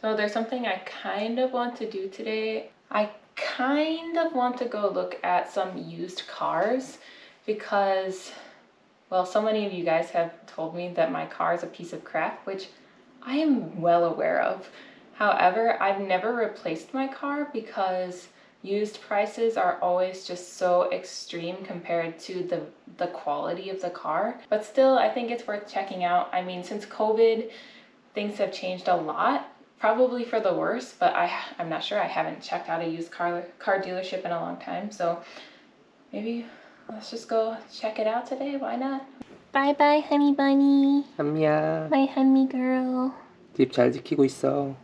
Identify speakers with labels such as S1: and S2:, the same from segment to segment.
S1: So there's something I kind of want to do today. I kind of want to go look at some used cars because, well, so many of you guys have told me that my car is a piece of crap, which I am well aware of. However, I've never replaced my car because used prices are always just so extreme compared to the quality of the car. But still, I think it's worth checking out. I mean, since COVID, things have changed a lot. Probably for the worse, but I'm not sure. I haven't checked out a used car dealership in a long time, so maybe let's just go check it out today. Why not? Bye bye, honey bunny.
S2: 한미야.
S1: My honey girl.
S2: 집 잘 지키고 있어.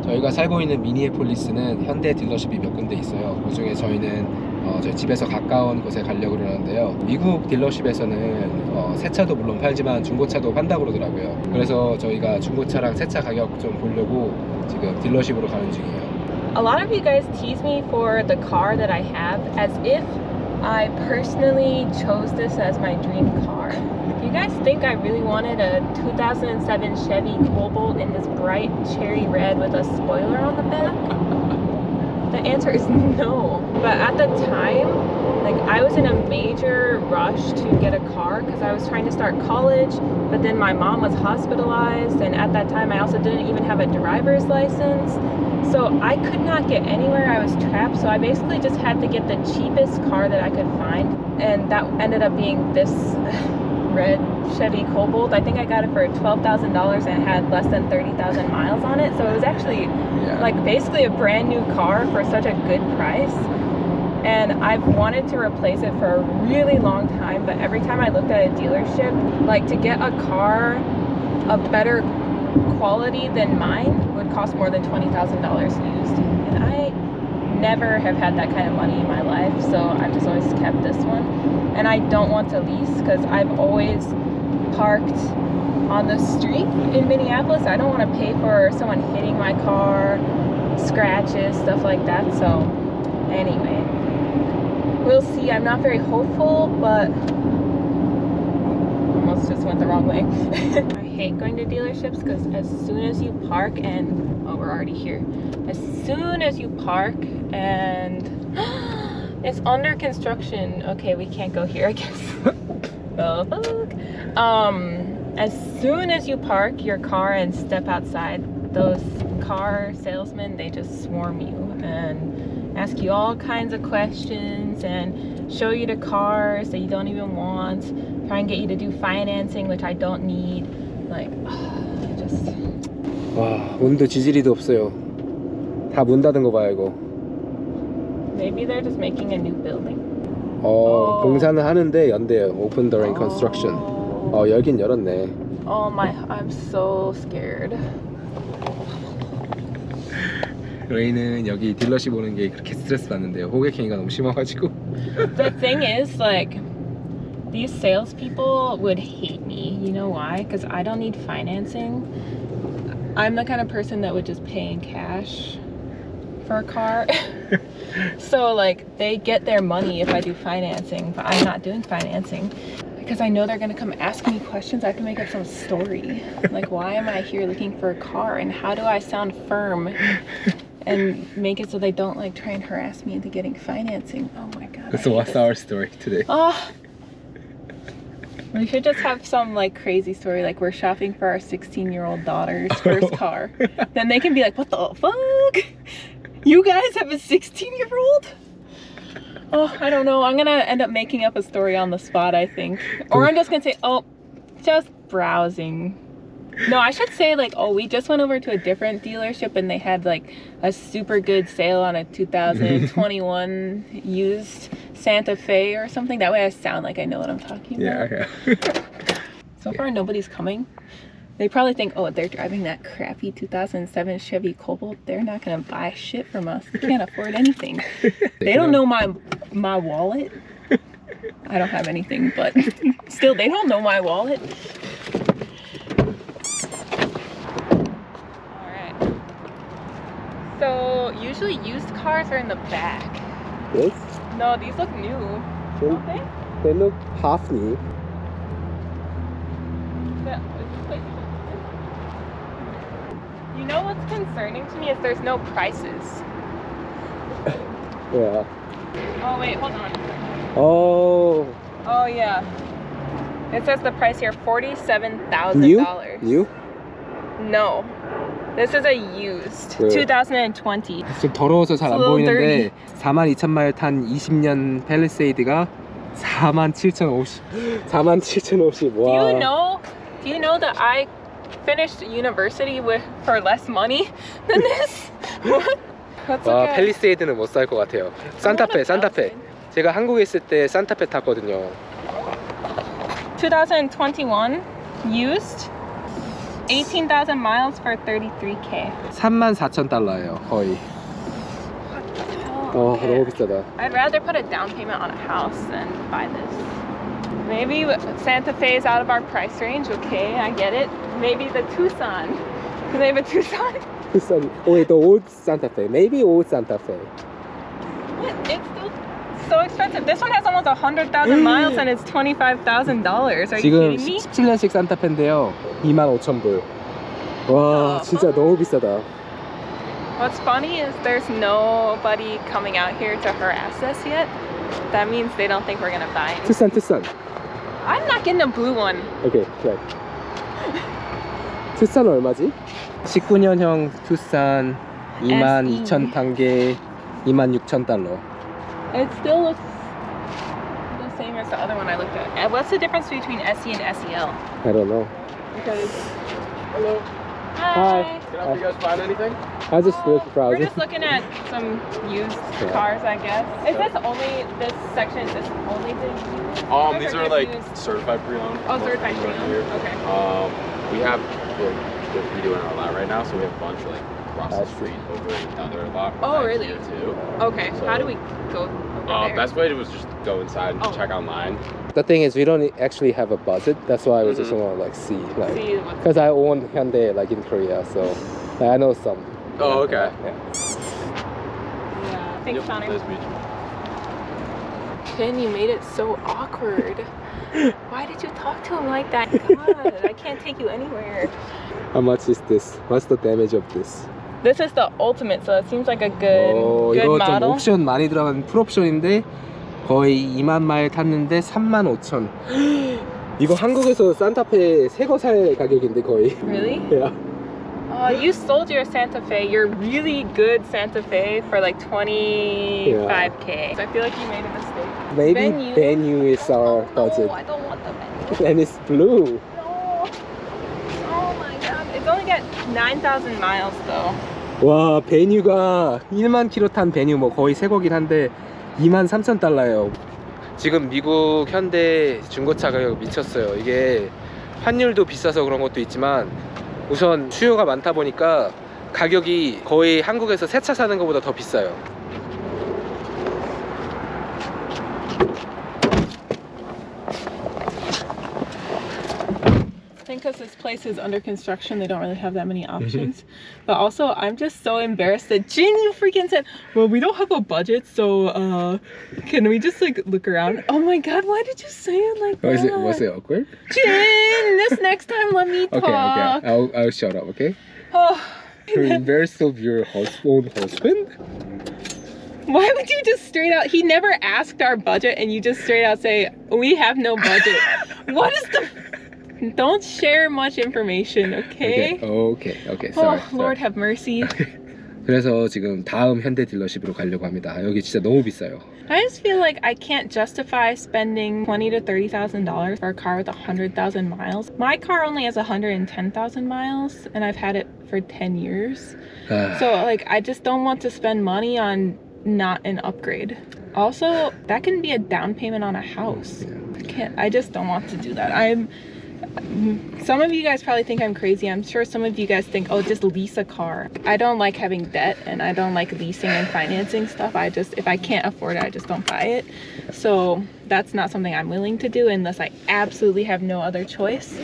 S2: 저희가 살고 있는 미니애폴리스는 현대 딜러십이 몇 군데 있어요. 그중에 저희는 저희 집에서 가까운 곳에 가려고 그러는데요. 미국 딜러십에서는 새 차도 물론 팔지만 중고차도 판다고 그러더라고요. 그래서 저희가 중고차랑 새 차 가격 좀 보려고 지금 딜러십으로 가는 중이에요.
S1: A lot of you guys tease me for the car that I have as if I personally chose this as my dream car. Do you guys think I really wanted a 2007 Chevy Cobalt in this bright cherry red with a spoiler on the back? The answer is no. But at the time, like, I was in a major rush to get a car because I was trying to start college, but then my mom was hospitalized, and at that time I also didn't even have a driver's license. So I could not get anywhere. I was trapped, so I basically just had to get the cheapest car that I could find, and that ended up being this red Chevy Cobalt. I think I got it for $12,000 and it had less than 30,000 miles on it, so it was actually like basically a brand new car for such a good price. And I've wanted to replace it for a really long time, but every time I looked at a dealership, like, to get a car of better quality than mine would cost more than $20,000 used, and I never have had that kind of money in my life, so I've just always kept this one. And I don't want to lease because I've always parked on the street in Minneapolis. I don't want to pay for someone hitting my car, scratches, stuff like that. So anyway, we'll see. I'm not very hopeful, but almost just went the wrong way. I hate going to dealerships because as soon as you park and, oh, we're already here. As soon as you park and it's under construction. Okay, we can't go here, I guess. Oh, fuck. As soon as you park your car and step outside, those car salesmen, they just swarm you and ask you all kinds of questions and show you the cars that you don't even want, try and get you to do financing, which I don't need. Like, just...
S2: 와, 온도 지지리도 없어요. 다 문 닫은 거 봐요, 이거.
S1: Maybe they're just making a new building.
S2: 공사는 하는데 연대요. Open during construction. 열긴 열었네.
S1: Oh my, I'm so scared.
S2: 저희는 여기 딜러십 오는 게 그렇게 스트레스 받는데요. 호객행위가 너무 심해가지고.
S1: The thing is, like, these salespeople would hate me. You know why? Because I don't need financing. I'm the kind of person that would just pay in cash for a car. So, like, they get their money if I do financing, but I'm not doing financing because I know they're gonna come ask me questions. I have to make up some story. Like, why am I here looking for a car, and how do I sound firm and make it so they don't, like, try and harass me into getting financing? Oh my god.
S2: So what's our story today?
S1: We should just have some, like, crazy story, like we're shopping for our 16-year-old daughter's first car. Then they can be like, what the fuck? You guys have a 16-year-old? Oh, I don't know. I'm gonna end up making up a story on the spot, I think. Or I'm just gonna say, oh, just browsing. No, I should say, like, oh, we just went over to a different dealership and they had, like, a super good sale on a 2021 used Santa Fe or something. That way I sound like I know what I'm talking about.
S2: Yeah.
S1: So far, nobody's coming. They probably think, oh, they're driving that crappy 2007 Chevy Cobalt. They're not gonna buy shit from us. They can't afford anything. They don't know my wallet. I don't have anything, but still, they don't know my wallet. Alright. So, usually used cars are in the back.
S2: Yes?
S1: No, these look new. Don't they?
S2: They look half new.
S1: Is this place even open? You know what's concerning to me is there's no prices.
S2: Yeah.
S1: Oh wait, hold on.
S2: Oh.
S1: Oh yeah. It says the price here, $47,000.
S2: New?
S1: No. This is a used.
S2: 왜?
S1: 2020.
S2: 좀 더러워서 잘 안
S1: It's a little
S2: 보이는데 42,000마일 탄 20년 팰리세이드가 47,050. 47,050. 와.
S1: Do you know that I finished university for less money than this? What? Let's
S2: 와,
S1: look at
S2: 팰리세이드는 못 살 것 같아요. 산타페. 제가 한국에 있을 때 산타페 탔거든요.
S1: 2021 used 18,000 miles for 33K.
S2: 34,000달러예요, 거의. 너무 비싸다.
S1: I'd rather put a down payment on a house than buy this. Maybe Santa Fe is out of our price range. Okay, I get it. Maybe the Tucson. Do they have a Tucson?
S2: Tucson. Wait, the old Santa Fe. Maybe old Santa Fe.
S1: What? It's still so expensive. This one has almost 100,000 miles and it's $25,000. Are you
S2: 지금
S1: kidding me?
S2: 17년식 산타페인데요. 25,000불. 와, 진짜 너무 비싸다.
S1: What's funny is there's nobody coming out here to harass us yet. That means they don't think we're gonna buy it.
S2: 투싼.
S1: I'm not getting a blue one.
S2: 오케이, 그래. 투싼 얼마지? 19년형 투싼 22,000 단계 26,000달러.
S1: It still looks the same as the other one I looked at. And what's the difference between SE and SEL?
S2: I don't know.
S1: Because
S3: Hello.
S1: hi.
S3: Can I help you guys find anything?
S2: I just look
S1: We're
S2: browsing.
S1: just looking at some used
S2: Yeah.
S1: cars, I guess. Is this only this section? Is this only the used cars,
S3: These
S1: or
S3: are
S1: just
S3: like
S1: used?
S3: certified pre-owned.
S1: Oh,
S3: Most
S1: certified
S3: of them are
S1: pre-owned.
S3: here.
S1: Okay.
S3: We have we're redoing our lot right now, so we have a bunch like across the street over in another lot.
S1: Oh,
S3: behind
S1: really?
S3: Here too.
S1: Okay. How do we go over there?
S3: Best way was just go inside and
S1: Oh.
S3: check online.
S2: The thing is, we don't actually have a budget. That's why I just want to like see, like,
S1: See what's
S2: because I own Hyundai like in Korea, so I know some.
S3: Oh, okay.
S2: Yeah.
S1: yeah. Thanks, Connor.
S3: Nice to meet you.
S1: Finn, you made it so awkward. Why did you talk to him like that? God, I can't take you anywhere.
S2: How much is this? What's the damage of this?
S1: This is the ultimate, so it seems like a good
S2: 이거 좀
S1: model.
S2: 옵션 많이 들어간 풀옵션인데 거의 2만 마일 탔는데 35,000. 이거 한국에서 산타페 새 거 살 가격인데 거의.
S1: Really?
S2: Yeah.
S1: You sold your Santa Fe, your really good Santa Fe, for like 25K. So I feel like you made a mistake.
S2: Maybe
S1: Venue.
S2: venue is our budget.
S1: No, I don't want the venue.
S2: And it's blue.
S1: No. Oh my god. It's only got 9,000 miles though.
S2: 와, 베뉴가 1만 킬로 탄 베뉴 뭐 거의 새 거긴 한데 23,000달러예요. 지금 미국 현대 중고차 가격 미쳤어요. 이게 환율도 비싸서 그런 것도 있지만 우선 수요가 많다 보니까 가격이 거의 한국에서 새 차 사는 것보다 더 비싸요.
S1: I think because this place is under construction, they don't really have that many options. But also, I'm just so embarrassed that Jin, you freaking said, well, we don't have a budget, so can we just like look around? Oh my god, why did you say it like that?
S2: Was it awkward?
S1: Jin, this next time let me talk.
S2: Okay. I'll shut up, okay?
S1: Oh,
S2: You're embarrassed of your own husband?
S1: why would you just straight out, he never asked our budget and you just straight out say, we have no budget. What is the... Don't share much information, okay?
S2: Okay.
S1: Oh, Lord have mercy.
S2: 그래서 지금 다음 현대 딜러십으로 가려고 합니다. 여기 진짜 너무 비싸요.
S1: I just feel like I can't justify spending $20,000 to $30,000 for a car with 100,000 miles. My car only has 110,000 miles and I've had it for 10 years. So like I just don't want to spend money on not an upgrade. Also, that can be a down payment on a house. I just don't want to do that. Some of you guys probably think I'm crazy. I'm sure some of you guys think, oh, just lease a car. I don't like having debt and I don't like leasing and financing stuff. If I can't afford it, I just don't buy it. So that's not something I'm willing to do unless I absolutely have no other choice.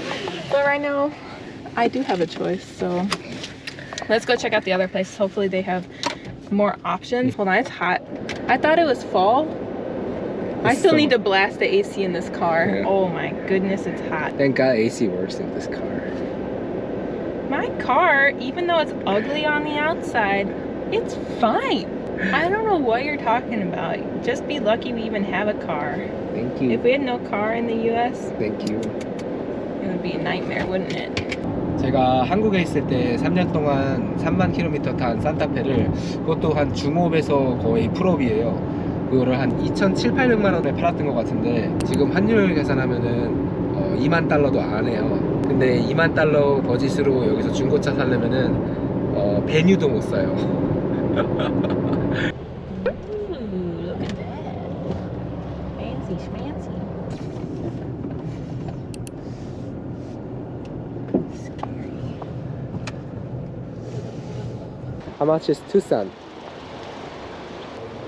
S1: But right now, I do have a choice. So let's go check out the other place. Hopefully they have more options. Hold on, it's hot. I thought it was fall. I still need to blast the AC in this car.
S2: Yeah.
S1: Oh my goodness, it's hot.
S2: Thank God AC works in this car.
S1: My car, even though it's ugly on the outside, it's fine. I don't know what you're talking about. Just be lucky we even have a car.
S2: Thank you.
S1: If we had no car in the US,
S2: Thank you.
S1: it would be a nightmare, wouldn't it?
S2: 제가 한국에 있을 때 3년 동안 3만 킬로미터 탄 산타페를 그것도 한 중업에서 거의 풀업이에요. 그거를 한 2,700~800만 원에 팔았던 것 같은데 지금 환율 계산하면은 2만 달러도 안 해요. 근데 2만 달러 버짓으로 여기서 중고차 살려면은 베뉴도 못 사요.
S1: Ooh, look at that. Fancy schmancy. Scary.
S2: How much is Tucson?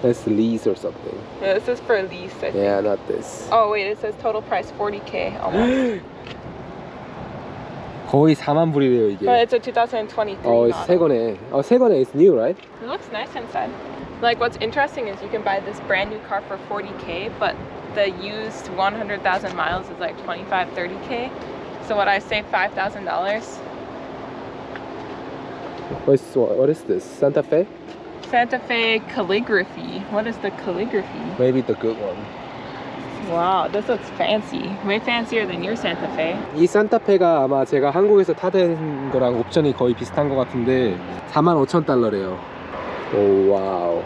S2: That's lease or something.
S1: Yeah, this is for a lease, I think.
S2: Yeah, not this.
S1: Oh wait, it says total price $40K almost.
S2: 거의 4만 불이래요 이게.
S1: But it's a 2023
S2: it's
S1: model.
S2: 새 거네. 새 거네. It's new, right?
S1: It looks nice inside. Like what's interesting is you can buy this brand new car for $40K, but the used 100,000 miles is like $25–30K. So what I say, $5,000.
S2: What is this? Santa Fe?
S1: Santa Fe calligraphy. What is the calligraphy?
S2: Maybe the good one.
S1: Wow, this looks fancy. Way fancier than your Santa Fe.
S2: 이 산타페가 아마 제가 한국에서 타던 거랑 옵션이 거의 비슷한 것 같은데 45,000달러래요. 오 와우.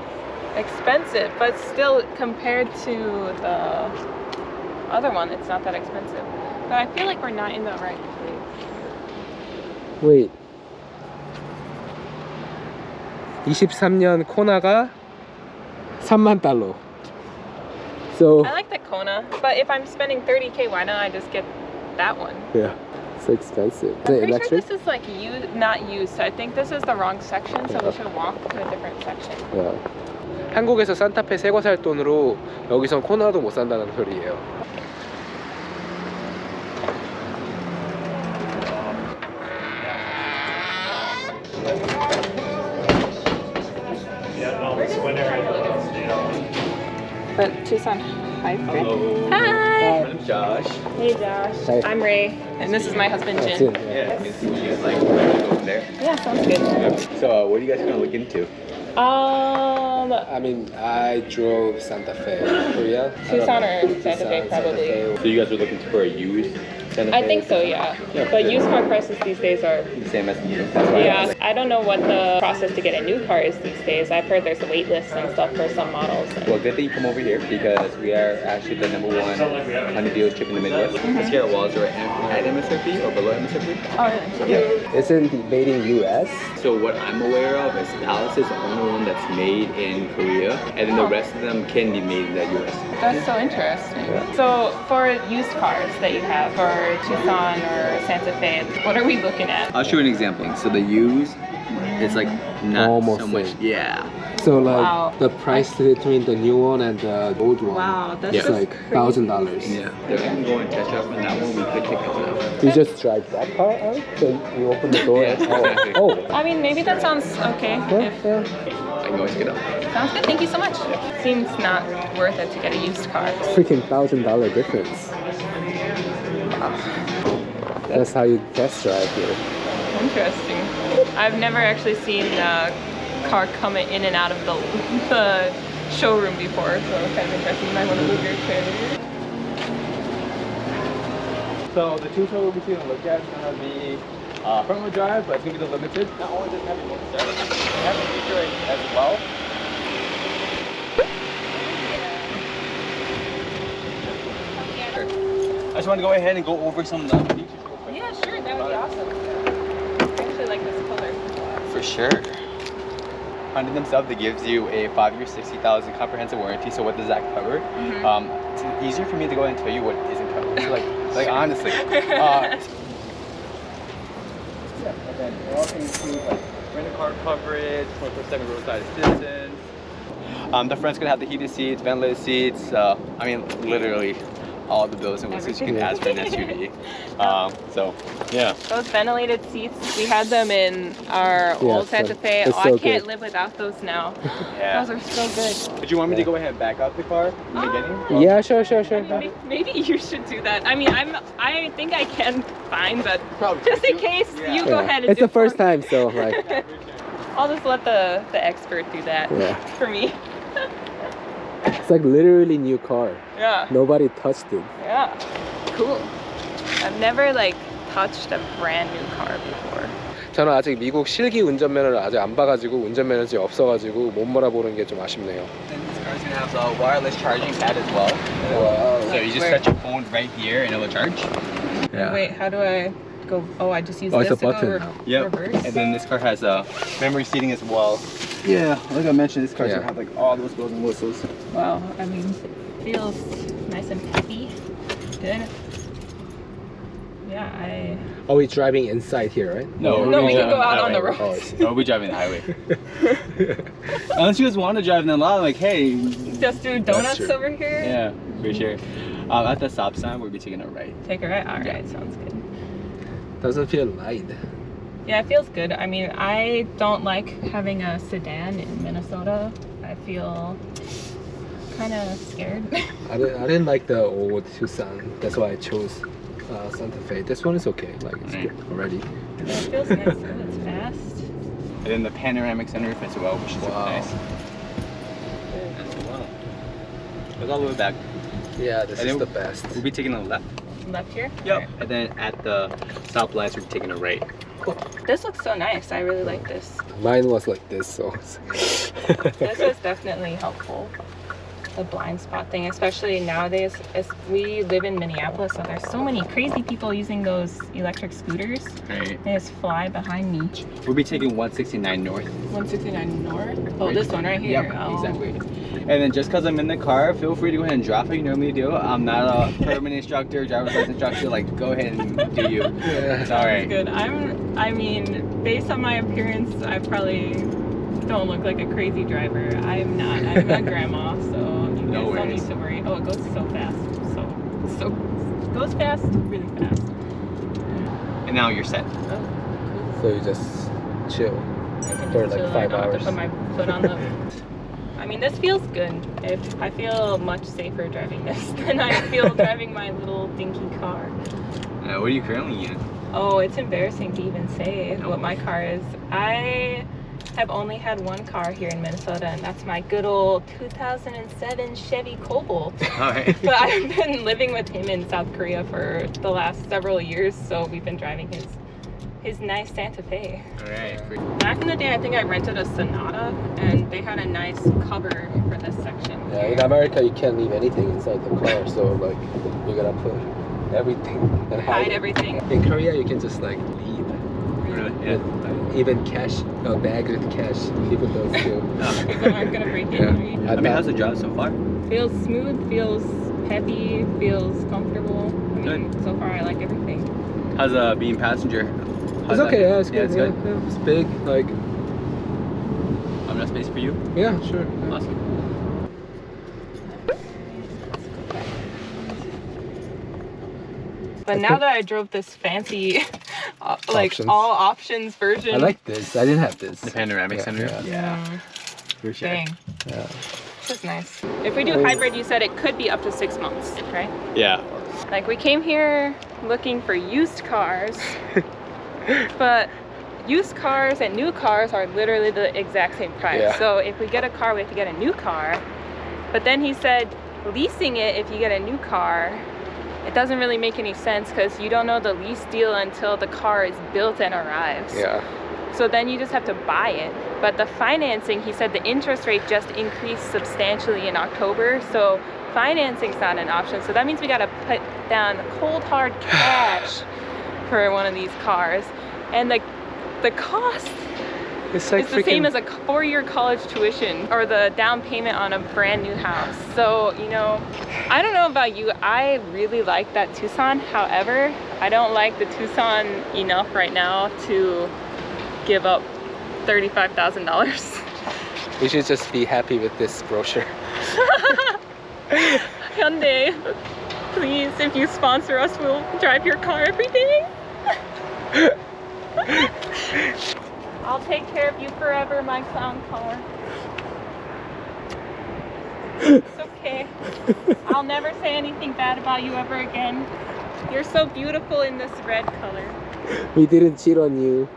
S1: Expensive, but still compared to the other one, it's not that expensive. But I feel like we're not in the right place.
S2: Wait. 23년 코나가 3만 달러. So
S1: I like the Kona, but if I'm spending $30K, why don't I just get that one?
S2: yeah, so expensive. Is
S1: I'm
S2: it
S1: pretty
S2: electric?
S1: sure this is like not used, so I think this is the wrong section, so we should walk to a different section.
S2: Yeah. 한국에서 산타페 새 거 살 돈으로 여기선 코나도 못 산다는 소리예요.
S1: But Tucson Hybrid.
S3: Hello.
S1: Hi.
S3: My name's Josh.
S1: Hey Josh.
S2: Hi.
S1: I'm Ray, and this is my husband
S2: That's
S1: Jin.
S2: it.
S3: Yeah, you guys like go from there.
S1: Yeah, sounds good.
S3: So, what are you guys gonna look into?
S2: I mean, I drove Santa Fe in Korea.
S1: Tucson or Santa Fe, probably.
S3: So, you guys are looking for a used Santa Fe?
S1: I think so, yeah. But used car prices these days are,
S3: The same as new. That's why I
S1: yeah.
S3: asked.
S1: I don't know what the process to get a new car is these days. I've heard there's a wait list and stuff for some models.
S3: Well, good that you come over here because we are actually the #1 Honda dealership in the Midwest. This here walls are at MSRP or below MSRP.
S1: Oh, really?
S3: Yeah.
S2: Isn't it made in US?
S3: So what I'm aware of is Palace is the only one that's made in Korea, and then the rest of them can be made in the US.
S1: That's so interesting. So for used cars that you have for Tucson or Santa Fe, what are we looking at?
S3: I'll show you an example. So the used is like not
S2: Almost
S3: so much.
S2: same.
S3: Yeah.
S2: So like
S1: Wow.
S2: the price between the new one and the old one.
S1: Wow, that's
S2: It's
S3: Yeah.
S2: like
S1: crazy.
S2: $1,000.
S3: Yeah. If we can go and test drive on that one, we could take that one out.
S2: You just drive that car out? So you open the door?
S3: Yeah, exactly.
S2: Oh.
S1: I mean, maybe that sounds okay.
S2: Yeah,
S1: If,
S2: yeah.
S3: I can always get up.
S1: sounds good. Thank you so much. Seems not worth it to get a used car.
S2: Freaking $1,000 difference. That's how you test drive here.
S1: Interesting. I've never actually seen a car come in and out of the showroom before, so it's kind of interesting. You might want to move your chair.
S3: So the two total we're going to look at is going to be front wheel drive, but it's going to be the limited. Not only does it have a motor start, it has a feature as well. I just want to go ahead and go over some of the features real quick.
S1: Yeah, sure. That would be awesome. I actually like this color.
S3: For sure. Under themselves, it gives you a 5-year, 60,000 comprehensive warranty. So what does that cover? It's easier for me to go ahead and tell you what isn't covered. So like honestly. Yeah, and then it also includes like rental car coverage, 24/7 roadside assistance. The front's gonna have the heated seats, ventilated seats. I mean, literally all the bells and whistles you can ask for an SUV. So yeah.
S1: Those ventilated seats, we had them in our old Santa Fe.
S2: it's
S1: Oh,
S2: so
S1: I can't
S2: good.
S1: live without those now.
S3: Yeah.
S1: Those are so good.
S3: Did you want me to go ahead and back up the car in the beginning?
S2: Yeah, sure.
S1: Maybe you should do that. I mean, I think I can fine, but
S3: Probably.
S1: just in case, you go ahead and
S2: It's
S1: do
S2: the first
S1: it.
S2: time, so like,
S1: I'll just let the expert do that for me.
S2: it's like literally new car.
S1: Yeah.
S2: Nobody touched it.
S1: Yeah. Cool. I've never like touched a brand new car before.
S2: 저는 아직 미국 실기 운전면허를 아직 안 봐가지고 운전면허증이 없어가지고 못 몰아보는 게 좀 아쉽네요.
S3: And this car's gonna have a wireless charging pad as well.
S2: Wow.
S3: So you just set your phone right here and it will charge.
S2: Yeah.
S1: Wait, how do I go? Oh, I just use
S2: Oh, it's
S1: this
S2: a
S1: to
S2: button.
S1: go reverse.
S3: And then this car has memory seating as well. Yeah, like I mentioned, this car's
S2: Yeah.
S3: gonna have like all those bells and whistles.
S1: Wow, I mean, feels nice and peppy. Good. Yeah,
S2: Are we driving inside here, right?
S1: No, we can go out on the road.
S2: Oh, I see.
S3: No, we'll be driving the highway. Unless you guys want to drive in the lot, like, hey.
S1: just do donuts
S2: true.
S1: over here.
S3: Yeah, for sure. At the stop sign, we'll be taking a right.
S1: Take a right. All right, sounds good.
S2: Doesn't feel light.
S1: Yeah, it feels good. I mean, I don't like having a sedan in Minnesota. I feel kind of scared.
S2: I didn't like the old Tucson. That's why I chose Santa Fe. This one is okay. Like it's good already.
S1: It feels nice. It's fast.
S3: And then the panoramic sunroof as well, which is super
S2: Wow.
S3: nice. As well. Look all the way back.
S2: Yeah, this
S3: And
S2: is
S3: then
S2: the best.
S3: We'll be taking a left.
S1: Left here?
S3: Yep.
S1: Alright.
S3: And then at the stoplights, we're taking a right.
S1: This looks so nice. I really like this.
S2: Mine was like this, so.
S1: This is definitely helpful. The blind spot thing, especially nowadays, as we live in Minneapolis, so there's so many crazy people using those electric scooters.
S3: Right.
S1: They just fly behind me.
S3: We'll be taking 169 north.
S1: 169 north? Oh, this one right here.
S3: Yep,
S1: Oh.
S3: exactly. And then just because I'm in the car, feel free to go ahead and drop what you normally do. I'm not a permit instructor, driver's license instructor. Like, go ahead and do you. It's all right.
S1: Good. I mean, based on my appearance, I probably don't look like a crazy driver. I'm not. I'm a grandma, so you guys don't need to worry. Oh, it goes so fast. So goes fast, really fast.
S3: And now you're set.
S1: Oh,
S2: So you just chill.
S1: I can
S2: For
S1: just
S2: like
S1: chill.
S2: 5
S1: I don't have
S2: hours.
S1: to put my foot on the. I mean, this feels good. I feel much safer driving this than I feel driving my little dinky car.
S3: What are you currently in?
S1: Oh, it's embarrassing to even say what my car is. I have only had one car here in Minnesota, and that's my good old 2007 Chevy Cobalt.
S3: All right.
S1: But I've been living with him in South Korea for the last several years, so we've been driving his nice Santa Fe.
S3: All right.
S1: Back in the day, I think I rented a Sonata, and they had a nice cover for this section.
S2: Yeah, in America you can't leave anything inside the car, so like you gotta put everything and
S1: Hide
S2: it.
S1: everything.
S2: In Korea you can just like leave.
S3: Really? Yeah.
S2: Even cash, a bag with cash, even those too.
S1: People aren't gonna break
S2: Yeah.
S1: in.
S3: I mean, how's the drive so far?
S1: Feels smooth, feels peppy, feels comfortable. I mean, so far I like everything.
S3: How's being passenger?
S2: It's okay, yeah, it's good.
S3: It's good.
S2: Yeah, it's big, like,
S3: Enough space for you?
S2: yeah, sure. Yeah.
S3: Awesome.
S1: But now that I drove this fancy, like
S2: Options.
S1: all options version.
S2: I like this. I didn't have this.
S3: The panoramic
S2: Yeah,
S3: sunroof?
S1: Yeah.
S3: For sure.
S1: Dang.
S2: Yeah.
S1: This is nice. If we do hybrid, you said it could be up to 6 months, right?
S3: Yeah.
S1: Like we came here looking for used cars, but used cars and new cars are literally the exact same price.
S2: Yeah.
S1: So if we get a car, we have to get a new car. But then he said leasing it, if you get a new car, it doesn't really make any sense because you don't know the lease deal until the car is built and arrives.
S2: Yeah.
S1: So then you just have to buy it. But the financing, he said the interest rate just increased substantially in October. So financing's not an option. So that means we gotta put down cold hard cash for one of these cars. And the cost
S2: It's like
S1: is the same as a 4-year college tuition or the down payment on a brand new house. So, you know, I don't know about you, I really like that Tucson. However, I don't like the Tucson enough right now to give up $35,000.
S2: We should just be happy with this brochure.
S1: Hyundai. Please, if you sponsor us, we'll drive your car every day. I'll take care of you forever, my clown car. It's okay. I'll never say anything bad about you ever again. You're so beautiful in this red color.
S2: We didn't cheat on you.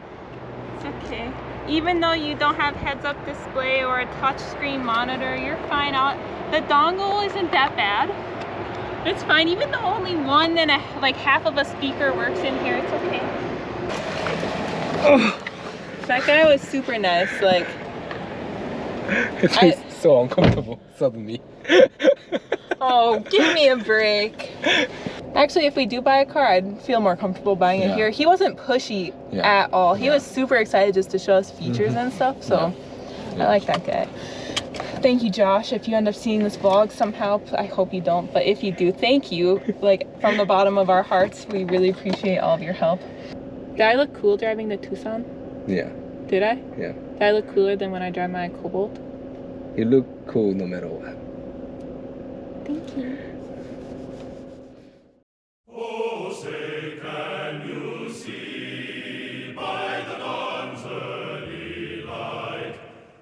S1: It's okay. Even though you don't have heads-up display or a touchscreen monitor, you're fine. The dongle isn't that bad. It's fine. Even though only one and like half of a speaker works in here, it's okay. That guy was super nice. Like,
S2: It's so uncomfortable suddenly.
S1: oh, give me a break. Actually, if we do buy a car, I'd feel more comfortable buying it here. He wasn't pushy at all. He was super excited just to show us features and stuff. So I like that guy. Thank you, Josh. If you end up seeing this vlog somehow, I hope you don't. But if you do, thank you. Like, from the bottom of our hearts, we really appreciate all of your help. Did I look cool driving the Tucson?
S2: Yeah.
S1: Did I?
S2: Yeah.
S1: Did I look cooler than when I drive my Cobalt?
S2: You look cool no matter what.
S1: Thank you.